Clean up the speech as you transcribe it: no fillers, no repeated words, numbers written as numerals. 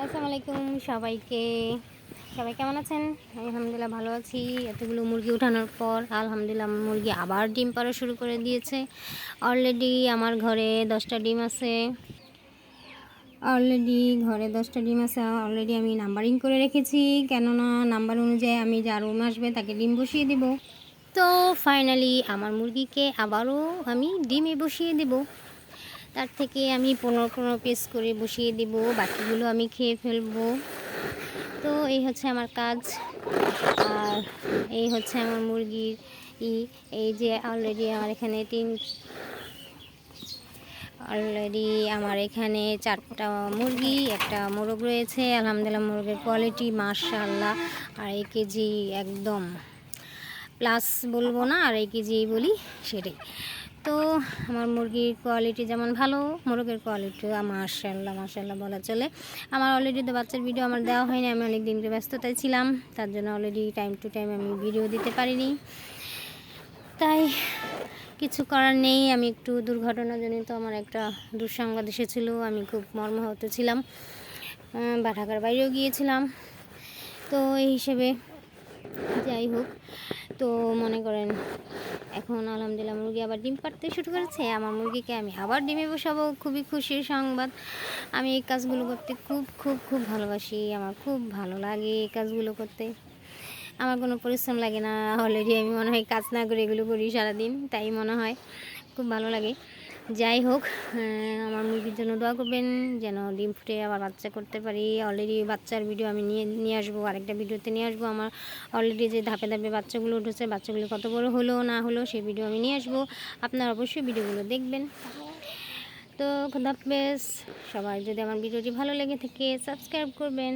আসসালামু আলাইকুম সবাইকে। সবাই কেমন আছেন? আমি আলহামদুলিল্লাহ ভালো আছি। এতগুলো মুরগি উঠানোর পর আলহামদুলিল্লাহ আমার মুরগি আবার ডিম পাড়া শুরু করে দিয়েছে। অলরেডি আমার ঘরে 10টা ডিম আছে। অলরেডি আমি নাম্বারিং করে রেখেছি, কেননা নাম্বার অনুযায়ী আমি যার রুম আসবে তাকে ডিম বসিয়ে দেব। তো ফাইনালি আমার মুরগিকে আবারও আমি ডিমে বসিয়ে দেব। তার থেকে আমি 15 পিস করে বসিয়ে দেব, বাকিগুলো আমি খেয়ে ফেলবো। তো এই হচ্ছে আমার কাজ। আর এই হচ্ছে আমার মুরগির এই যে অলরেডি আমার এখানে 4টা মুরগি, একটা মোরগ রয়েছে। আলহামদুলিল্লাহ মোরগের কোয়ালিটি মাশাআল্লাহ, 2.5 কেজি একদম প্লাস বলবো না, 2.5 কেজি বলি সেটাই। তো আমার মুরগির কোয়ালিটি যেমন ভালো, মোরগের কোয়ালিটিও মাশাআল্লাহ বলা চলে। আমার অলরেডি তো বাচ্চার ভিডিও আমার দেওয়া হয়নি, আমি অনেক দিন ব্যস্ততায় ছিলাম, তার জন্য অলরেডি টাইম টু টাইম আমি ভিডিও দিতে পারিনি। তাই কিছু করার নেই, আমি একটু দুর্ঘটনাজনিত আমার একটা দুঃসংবাদ এসেছিলো, আমি খুব মর্মাহত ছিলাম বা ঢাকার বাইরেও গিয়েছিলাম। তো এই হিসেবে যাই হোক, তো মনে করেন এখন আলহামদুলিল্লাহ মুরগি আবার ডিম পাড়তে শুরু করেছে। আমার মুরগিকে আমি আবার ডিমে বসাবো, খুবই খুশির সংবাদ। আমি এই কাজগুলো করতে খুব খুব খুব ভালোবাসি, আমার খুব ভালো লাগে এই কাজগুলো করতে। আমার কোনো পরিশ্রম লাগে না, অলরেডি আমি মনে হয় কাজ না করে এগুলো করি সারাদিন, তাই মনে হয় খুব ভালো লাগে। যাই হোক, আমার মুরগির জন্য দোয়া করবেন যেন ডিম ফুটে আবার বাচ্চা করতে পারি। অলরেডি বাচ্চার ভিডিও আমি নিয়ে আসবো, আরেকটা ভিডিওতে নিয়ে আসবো। আমার অলরেডি যে ধাপে ধাপে বাচ্চাগুলো উঠেছে, বাচ্চাগুলো কত বড় হলো না হলো সেই ভিডিও আমি নিয়ে আসবো। আপনারা অবশ্যই ভিডিওগুলো দেখবেন। তো খোদা হাফেজ। সবাই যদি আমার ভিডিওটি ভালো লেগে থাকে সাবস্ক্রাইব করবেন।